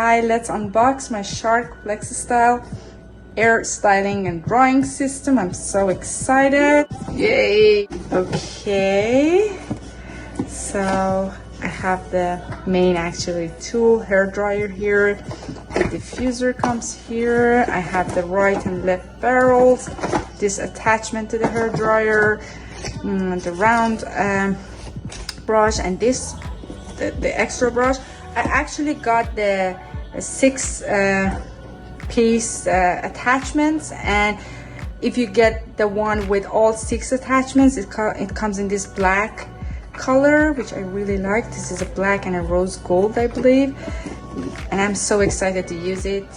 Hi, let's unbox my Shark FlexStyle Hair Styling and Drying System. I'm so excited. Yay! Okay, so I have the main tool hair dryer here. The diffuser comes here. I have the right and left barrels. This attachment to the hair dryer, the round brush, and this the extra brush. I actually got the 6-piece attachments, and if you get the one with all 6 attachments, it comes in this black color, which I really like. This is a black and a rose gold, I believe, and I'm so excited to use it.